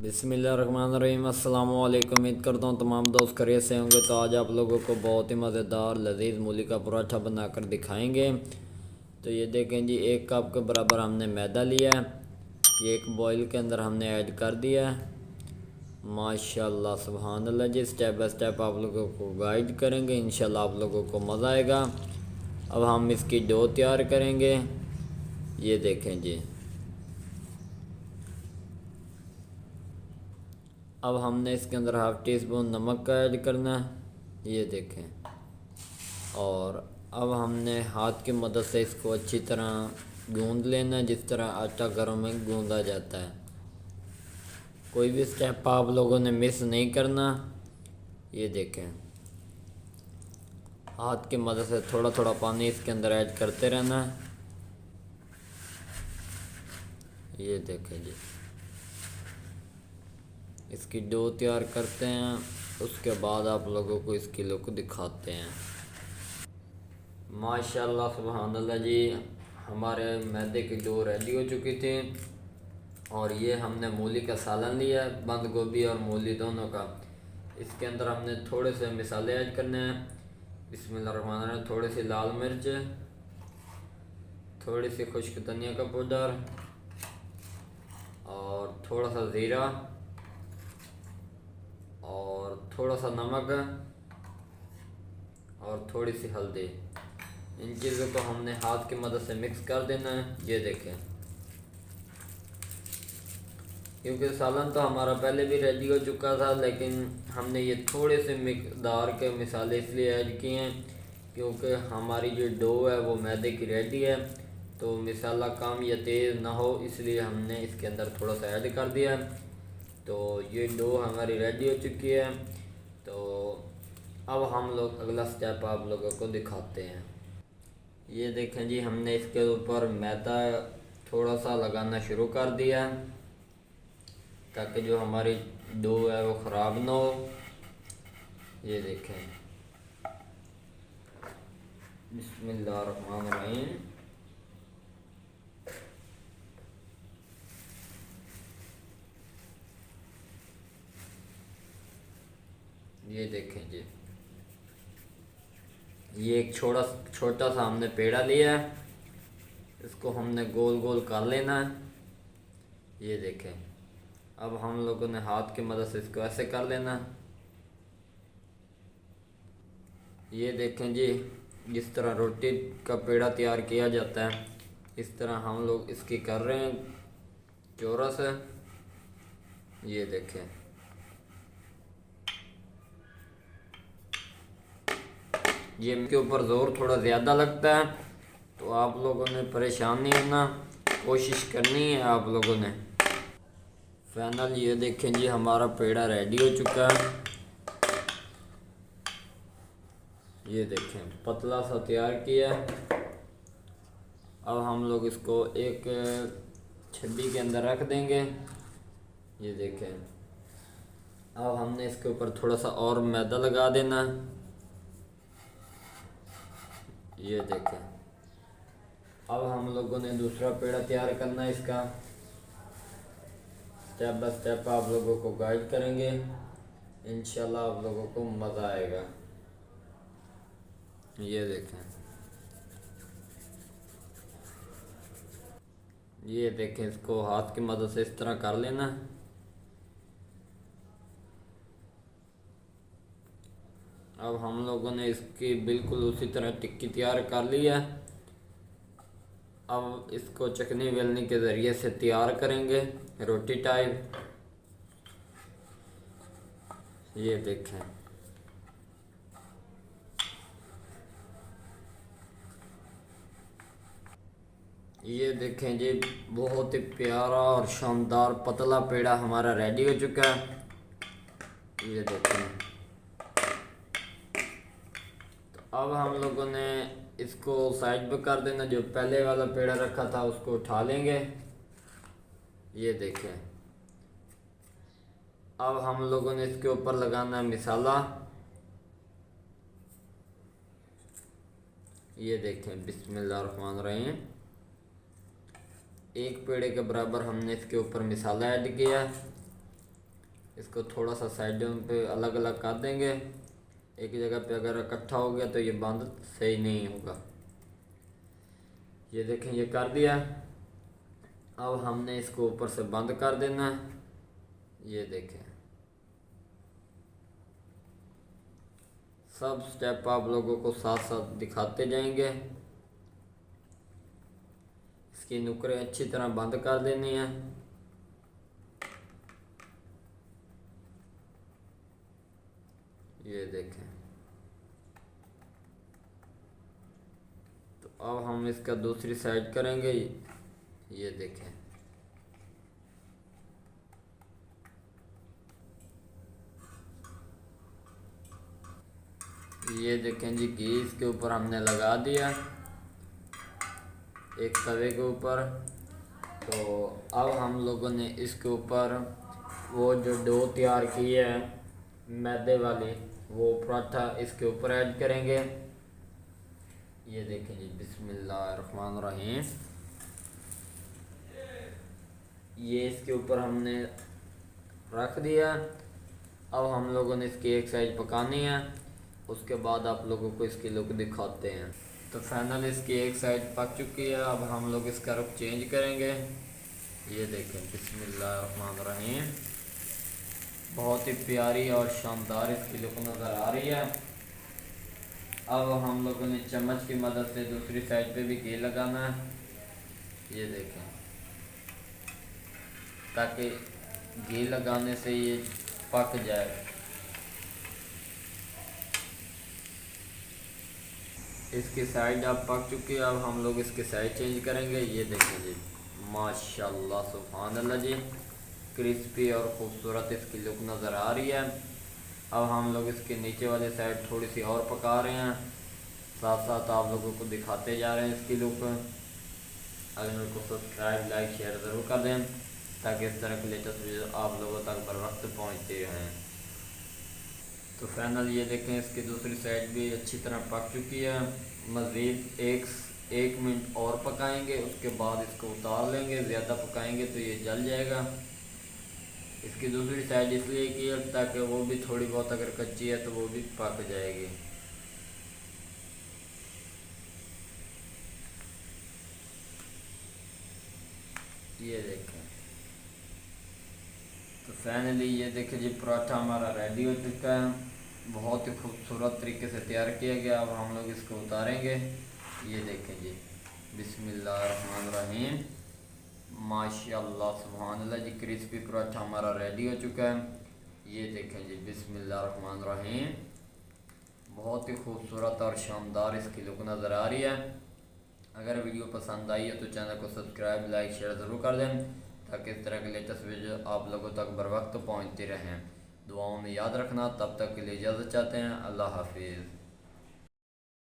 बिस्मिल्लाहिर्रहमानिर्रहीम। अस्सलाम वालेकुम। उम्मीद करता हूँ तमाम दोस्त खैरियत से होंगे। तो आज आप लोगों को बहुत ही मज़ेदार लजीज मूली का पराठा बनाकर दिखाएंगे। तो ये देखें जी, 1 कप के बराबर हमने मैदा लिया है। ये एक बॉईल के अंदर हमने ऐड कर दिया है। माशाल्लाह सुभान अल्लाह जी। स्टेप बाय स्टेप आप लोगों को गाइड करेंगे, इंशाल्लाह आप लोगों को मज़ा आएगा। अब हम इसकी डो तैयार करेंगे। ये देखें जी, अब हमने इसके अंदर हाफ़ टी स्पून नमक का ऐड करना है। ये देखें, और अब हमने हाथ की मदद से इसको अच्छी तरह गूंद लेना है, जिस तरह आटा घरों में गूंदा जाता है। कोई भी स्टेप आप लोगों ने मिस नहीं करना। ये देखें, हाथ की मदद से थोड़ा थोड़ा पानी इसके अंदर ऐड करते रहना है। ये देखें जी, इसकी डो तैयार करते हैं, उसके बाद आप लोगों को इसकी लुक दिखाते हैं। माशाल्लाह सुभान अल्लाह जी, हमारे मैदे की डो रेडी हो चुकी थी। और ये हमने मूली का सालन लिया है, बंद गोभी और मूली दोनों का। इसके अंदर हमने थोड़े से मसाले ऐड करने हैं। बिस्मिल्लाहिर्रहमानिर्रहीम। थोड़ी सी लाल मिर्च, थोड़ी सी खुश्क धनिया का पाउडर, और थोड़ा सा ज़ीरा, और थोड़ा सा नमक, और थोड़ी सी हल्दी। इन चीज़ों को हमने हाथ की मदद से मिक्स कर देना है। ये देखें, क्योंकि सालन तो हमारा पहले भी रेडी हो चुका था, लेकिन हमने ये थोड़े से मिकदार के मसाले इसलिए ऐड किए हैं क्योंकि हमारी जो डो है वो मैदे की रेडी है। तो मसाला कम या तेज़ ना हो, इसलिए हमने इसके अंदर थोड़ा सा ऐड कर दिया है। तो ये डो हमारी रेडी हो चुकी है। तो अब हम लोग अगला स्टेप आप लोगों को दिखाते हैं। ये देखें जी, हमने इसके ऊपर मैदा थोड़ा सा लगाना शुरू कर दिया है, ताकि जो हमारी डो है वो ख़राब ना हो। ये देखें, बिस्मिल्लाहिर्रहमानिर्रहीम। ये देखें जी, ये एक छोटा छोटा सा हमने पेड़ा लिया है, इसको हमने गोल गोल कर लेना है। ये देखें, अब हम लोगों ने हाथ की मदद से इसको ऐसे कर लेना है। ये देखें जी, जिस तरह रोटी का पेड़ा तैयार किया जाता है, इस तरह हम लोग इसकी कर रहे हैं चौरस है। ये देखें, ये इनके ऊपर ज़ोर थोड़ा ज़्यादा लगता है, तो आप लोगों ने परेशान नहीं होना, कोशिश करनी है आप लोगों ने। फाइनल ये देखें जी, हमारा पेड़ा रेडी हो चुका है। ये देखें, पतला सा तैयार किया है। अब हम लोग इसको एक छब्बी के अंदर रख देंगे। ये देखें, अब हमने इसके ऊपर थोड़ा सा और मैदा लगा देना। ये देखें, अब हम लोगों ने दूसरा पेड़ा तैयार करना है। इसका स्टेप बाय स्टेप आप लोगों को गाइड करेंगे, इंशाल्लाह आप लोगों को मज़ा आएगा। ये देखें, ये देखें, इसको हाथ की मदद से इस तरह कर लेना। अब हम लोगों ने इसकी बिल्कुल उसी तरह टिक्की तैयार कर ली है। अब इसको चकनी बेलनी के ज़रिए से तैयार करेंगे रोटी टाइप। ये देखें, ये देखें जी, बहुत ही प्यारा और शानदार पतला पेड़ा हमारा रेडी हो चुका है। ये देखें, तो अब हम लोगों ने इसको साइड पे कर देना। जो पहले वाला पेड़ा रखा था उसको उठा लेंगे। ये देखें, अब हम लोगों ने इसके ऊपर लगाना है मसाला। ये देखें, बिस्मिल्लाहिर्रहमानिर्रहीम। एक पेड़े के बराबर हमने इसके ऊपर मसाला ऐड किया। इसको थोड़ा सा साइडों पे अलग अलग कर देंगे। एक जगह पे अगर इकट्ठा हो गया तो ये बंद सही नहीं होगा। ये देखें ये कर दिया। अब हमने इसको ऊपर से बंद कर देना है। ये देखें सब स्टेप आप लोगों को साथ साथ दिखाते जाएंगे। इसकी नुकरें अच्छी तरह बंद कर देनी है। ये देखें। तो अब हम इसका दूसरी साइड करेंगे। ये देखें ये देखें जी घी इसके ऊपर हमने लगा दिया एक तवे के ऊपर। तो अब हम लोगों ने इसके ऊपर वो जो डो तैयार की है मैदे वाली वो पराठा इसके ऊपर ऐड करेंगे। ये देखें जी बिस्मिल्लाहिर्रहमानिर्रहीम। ये इसके ऊपर हमने रख दिया। अब हम लोगों ने इसकी एक साइड पकानी है, उसके बाद आप लोगों को इसकी लुक दिखाते हैं। तो फाइनल इसकी एक साइड पक चुकी है। अब हम लोग इसका रुख चेंज करेंगे। ये देखें बिस्मिल्लाहिर्रहमानिर्रहीम। बहुत ही प्यारी और शानदार इसकी लुक नज़र आ रही है। अब हम लोगों ने चम्मच की मदद से दूसरी साइड पे भी घी लगाना है। ये देखें ताकि घी लगाने से ये पक जाए। इसकी साइड अब पक चुकी है। अब हम लोग इसकी साइड चेंज करेंगे। ये देखें जी माशाल्लाह सुभान अल्लाह जी, क्रिस्पी और ख़ूबसूरत इसकी लुक नज़र आ रही है। अब हम लोग इसके नीचे वाली साइड थोड़ी सी और पका रहे हैं, साथ साथ आप लोगों को दिखाते जा रहे हैं इसकी लुक। अगर मेरे को सब्सक्राइब लाइक शेयर ज़रूर कर दें ताकि इस तरह के लेटेस्ट वीडियो आप लोगों तक बर वक्त पहुँचते रहें। तो फाइनल ये देखें इसकी दूसरी साइड भी अच्छी तरह पक चुकी है। मज़ीद एक मिनट और पकाएंगे, उसके बाद इसको उतार लेंगे। ज़्यादा पकाएंगे तो ये जल जाएगा। इसकी दूसरी साइड इसलिए की है ताकि वो भी थोड़ी बहुत अगर कच्ची है तो वो भी पक जाएगी। ये देखें। तो फाइनली ये देखें जी पराठा हमारा रेडी हो चुका है। बहुत ही खूबसूरत तरीके से तैयार किया गया। अब हम लोग इसको उतारेंगे। ये देखें जी बिस्मिल्लाहिर्रहमानिर्रहीम। माशाल्लाह सुभान अल्लाह जी, क्रिस्पी पराठा हमारा रेडी हो चुका है। ये देखें जी बिस्मिल्लाहिर्रहमानिर्रहीम। बहुत ही खूबसूरत और शानदार इसकी लुक नज़र आ रही है। अगर वीडियो पसंद आई है तो चैनल को सब्सक्राइब लाइक शेयर ज़रूर कर दें ताकि इस तरह के लेटेस्ट वीडियो आप लोगों तक बर वक्त पहुँचती रहें। दुआओं में याद रखना। तब तक के लिए इजाज़त चाहते हैं। अल्लाह हाफिज़।